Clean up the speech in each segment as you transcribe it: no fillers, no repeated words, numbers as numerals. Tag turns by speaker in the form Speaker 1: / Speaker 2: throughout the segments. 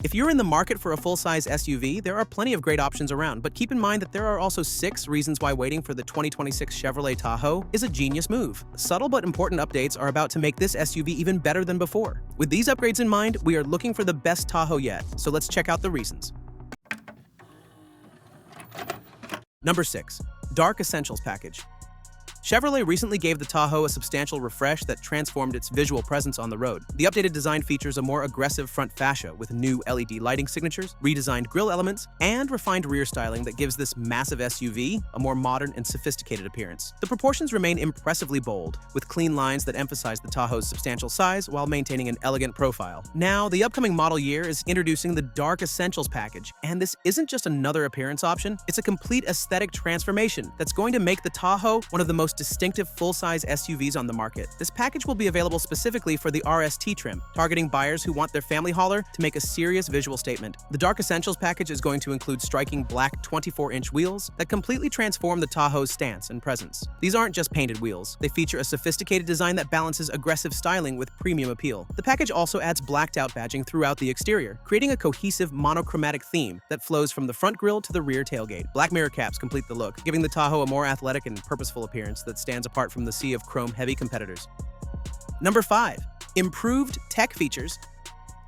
Speaker 1: If you're in the market for a full-size SUV, there are plenty of great options around, but keep in mind that there are also 6 reasons why waiting for the 2026 Chevrolet Tahoe is a genius move. Subtle but important updates are about to make this SUV even better than before. With these upgrades in mind, we are looking for the best Tahoe yet, so let's check out the reasons. Number 6. Dark Essentials Package. Chevrolet recently gave the Tahoe a substantial refresh that transformed its visual presence on the road. The updated design features a more aggressive front fascia with new LED lighting signatures, redesigned grille elements, and refined rear styling that gives this massive SUV a more modern and sophisticated appearance. The proportions remain impressively bold, with clean lines that emphasize the Tahoe's substantial size while maintaining an elegant profile. Now, the upcoming model year is introducing the Dark Essentials Package, and this isn't just another appearance option, it's a complete aesthetic transformation that's going to make the Tahoe one of the most distinctive full-size SUVs on the market. This package will be available specifically for the RST trim, targeting buyers who want their family hauler to make a serious visual statement. The Dark Essentials package is going to include striking black 24-inch wheels that completely transform the Tahoe's stance and presence. These aren't just painted wheels. They feature a sophisticated design that balances aggressive styling with premium appeal. The package also adds blacked-out badging throughout the exterior, creating a cohesive monochromatic theme that flows from the front grille to the rear tailgate. Black mirror caps complete the look, giving the Tahoe a more athletic and purposeful appearance that stands apart from the sea of chrome-heavy competitors. Number 5. Improved tech features.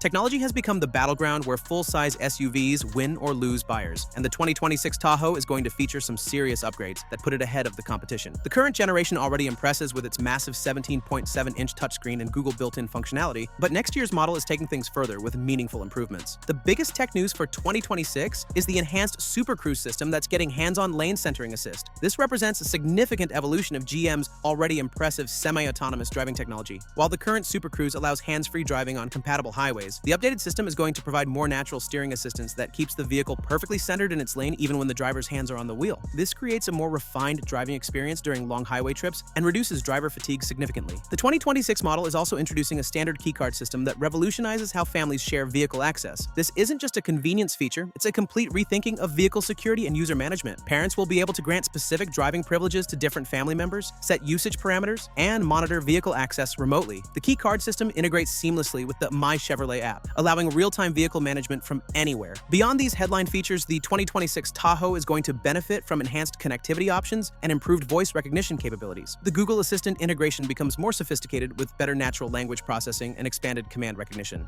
Speaker 1: Technology has become the battleground where full-size SUVs win or lose buyers, and the 2026 Tahoe is going to feature some serious upgrades that put it ahead of the competition. The current generation already impresses with its massive 17.7-inch touchscreen and Google built-in functionality, but next year's model is taking things further with meaningful improvements. The biggest tech news for 2026 is the enhanced Super Cruise system that's getting hands-on lane centering assist. This represents a significant evolution of GM's already impressive semi-autonomous driving technology. While the current Super Cruise allows hands-free driving on compatible highways, the updated system is going to provide more natural steering assistance that keeps the vehicle perfectly centered in its lane even when the driver's hands are on the wheel. This creates a more refined driving experience during long highway trips and reduces driver fatigue significantly. The 2026 model is also introducing a standard keycard system that revolutionizes how families share vehicle access. This isn't just a convenience feature, it's a complete rethinking of vehicle security and user management. Parents will be able to grant specific driving privileges to different family members, set usage parameters, and monitor vehicle access remotely. The keycard system integrates seamlessly with the My Chevrolet app, allowing real-time vehicle management from anywhere. Beyond these headline features, the 2026 Tahoe is going to benefit from enhanced connectivity options and improved voice recognition capabilities. The Google Assistant integration becomes more sophisticated with better natural language processing and expanded command recognition.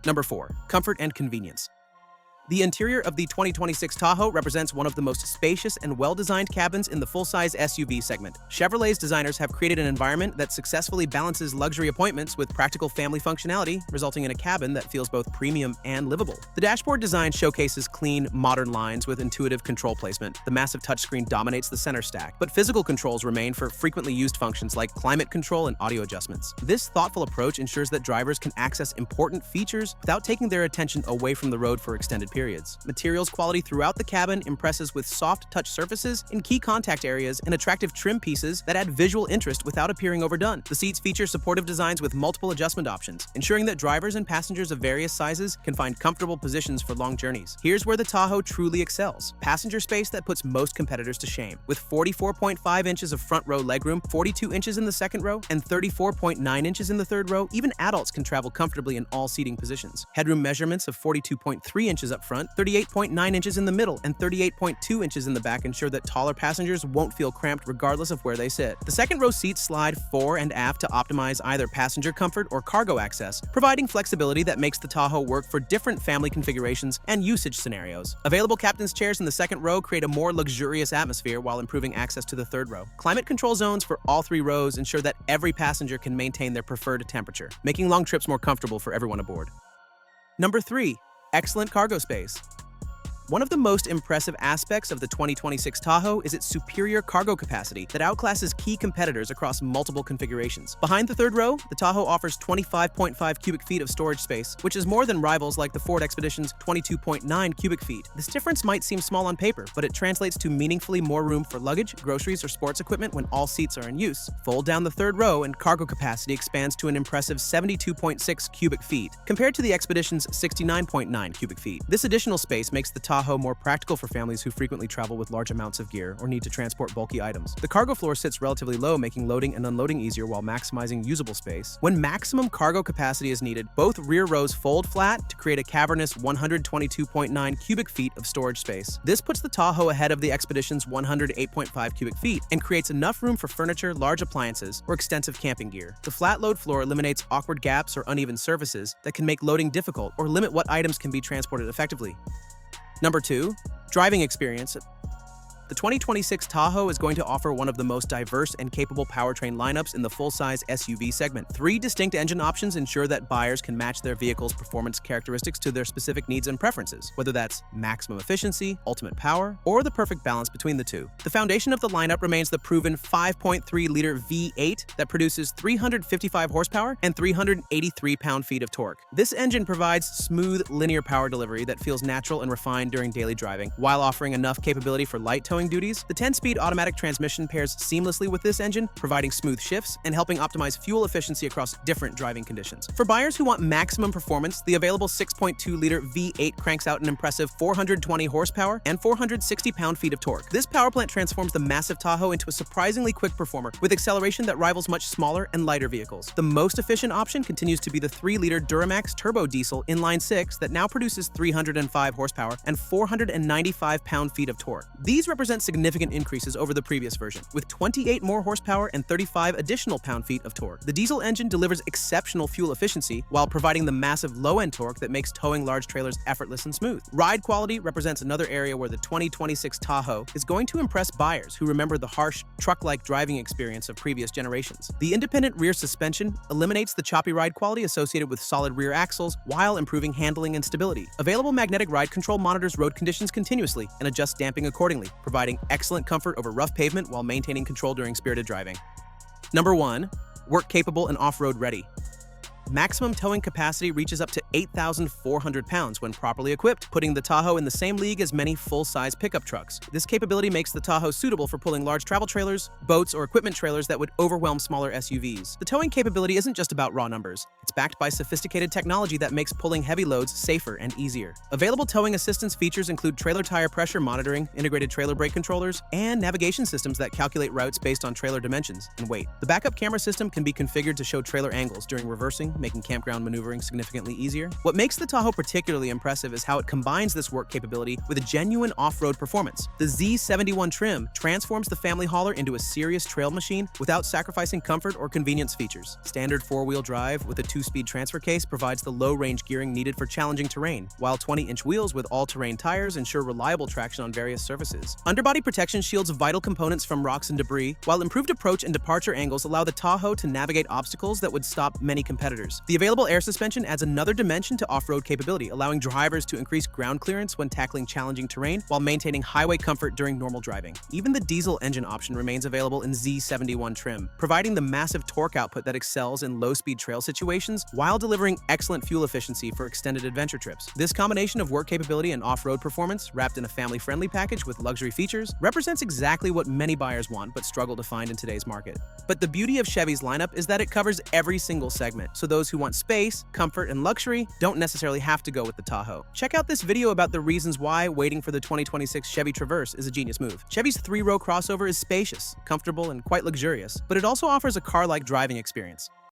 Speaker 1: Number 4. Comfort and convenience. The interior of the 2026 Tahoe represents one of the most spacious and well-designed cabins in the full-size SUV segment. Chevrolet's designers have created an environment that successfully balances luxury appointments with practical family functionality, resulting in a cabin that feels both premium and livable. The dashboard design showcases clean, modern lines with intuitive control placement. The massive touchscreen dominates the center stack, but physical controls remain for frequently used functions like climate control and audio adjustments. This thoughtful approach ensures that drivers can access important features without taking their attention away from the road for extended periods. Materials quality throughout the cabin impresses with soft touch surfaces in key contact areas and attractive trim pieces that add visual interest without appearing overdone. The seats feature supportive designs with multiple adjustment options, ensuring that drivers and passengers of various sizes can find comfortable positions for long journeys. Here's where the Tahoe truly excels. Passenger space that puts most competitors to shame. With 44.5 inches of front row legroom, 42 inches in the second row, and 34.9 inches in the third row, even adults can travel comfortably in all seating positions. Headroom measurements of 42.3 inches up front, 38.9 inches in the middle, and 38.2 inches in the back ensure that taller passengers won't feel cramped regardless of where they sit. The second row seats slide fore and aft to optimize either passenger comfort or cargo access, providing flexibility that makes the Tahoe work for different family configurations and usage scenarios. Available captain's chairs in the second row create a more luxurious atmosphere while improving access to the third row. Climate control zones for all 3 rows ensure that every passenger can maintain their preferred temperature, making long trips more comfortable for everyone aboard. Number 3. Excellent cargo space. One of the most impressive aspects of the 2026 Tahoe is its superior cargo capacity that outclasses key competitors across multiple configurations. Behind the third row, the Tahoe offers 25.5 cubic feet of storage space, which is more than rivals like the Ford Expedition's 22.9 cubic feet. This difference might seem small on paper, but it translates to meaningfully more room for luggage, groceries, or sports equipment when all seats are in use. Fold down the third row and cargo capacity expands to an impressive 72.6 cubic feet, compared to the Expedition's 69.9 cubic feet. This additional space makes the Tahoe Tahoe more practical for families who frequently travel with large amounts of gear or need to transport bulky items. The cargo floor sits relatively low, making loading and unloading easier while maximizing usable space. When maximum cargo capacity is needed, both rear rows fold flat to create a cavernous 122.9 cubic feet of storage space. This puts the Tahoe ahead of the Expedition's 108.5 cubic feet and creates enough room for furniture, large appliances, or extensive camping gear. The flat load floor eliminates awkward gaps or uneven surfaces that can make loading difficult or limit what items can be transported effectively. Number 2. Driving experience. The 2026 Tahoe is going to offer one of the most diverse and capable powertrain lineups in the full-size SUV segment. 3 distinct engine options ensure that buyers can match their vehicle's performance characteristics to their specific needs and preferences, whether that's maximum efficiency, ultimate power, or the perfect balance between the two. The foundation of the lineup remains the proven 5.3-liter V8 that produces 355 horsepower and 383 pound-feet of torque. This engine provides smooth, linear power delivery that feels natural and refined during daily driving, while offering enough capability for light towing duties. The 10-speed automatic transmission pairs seamlessly with this engine, providing smooth shifts and helping optimize fuel efficiency across different driving conditions. For buyers who want maximum performance, the available 6.2-liter V8 cranks out an impressive 420 horsepower and 460 pound-feet of torque. This power plant transforms the massive Tahoe into a surprisingly quick performer with acceleration that rivals much smaller and lighter vehicles. The most efficient option continues to be the 3-liter Duramax turbo diesel inline-6 that now produces 305 horsepower and 495 pound-feet of torque. These represent significant increases over the previous version, with 28 more horsepower and 35 additional pound-feet of torque. The diesel engine delivers exceptional fuel efficiency while providing the massive low-end torque that makes towing large trailers effortless and smooth. Ride quality represents another area where the 2026 Tahoe is going to impress buyers who remember the harsh, truck-like driving experience of previous generations. The independent rear suspension eliminates the choppy ride quality associated with solid rear axles while improving handling and stability. Available magnetic ride control monitors road conditions continuously and adjusts damping accordingly, providing excellent comfort over rough pavement while maintaining control during spirited driving. Number 1. Work capable and off-road ready. Maximum towing capacity reaches up to 8,400 pounds when properly equipped, putting the Tahoe in the same league as many full-size pickup trucks. This capability makes the Tahoe suitable for pulling large travel trailers, boats, or equipment trailers that would overwhelm smaller SUVs. The towing capability isn't just about raw numbers. It's backed by sophisticated technology that makes pulling heavy loads safer and easier. Available towing assistance features include trailer tire pressure monitoring, integrated trailer brake controllers, and navigation systems that calculate routes based on trailer dimensions and weight. The backup camera system can be configured to show trailer angles during reversing, making campground maneuvering significantly easier. What makes the Tahoe particularly impressive is how it combines this work capability with a genuine off-road performance. The Z71 trim transforms the family hauler into a serious trail machine without sacrificing comfort or convenience features. Standard 4-wheel drive with a 2-speed transfer case provides the low-range gearing needed for challenging terrain, while 20-inch wheels with all-terrain tires ensure reliable traction on various surfaces. Underbody protection shields vital components from rocks and debris, while improved approach and departure angles allow the Tahoe to navigate obstacles that would stop many competitors. The available air suspension adds another dimension to off-road capability, allowing drivers to increase ground clearance when tackling challenging terrain while maintaining highway comfort during normal driving. Even the diesel engine option remains available in Z71 trim, providing the massive torque output that excels in low-speed trail situations while delivering excellent fuel efficiency for extended adventure trips. This combination of work capability and off-road performance, wrapped in a family-friendly package with luxury features, represents exactly what many buyers want but struggle to find in today's market. But the beauty of Chevy's lineup is that it covers every single segment, so those who want space, comfort, and luxury don't necessarily have to go with the Tahoe. Check out this video about the reasons why waiting for the 2026 Chevy Traverse is a genius move. Chevy's 3-row crossover is spacious, comfortable, and quite luxurious, but it also offers a car-like driving experience.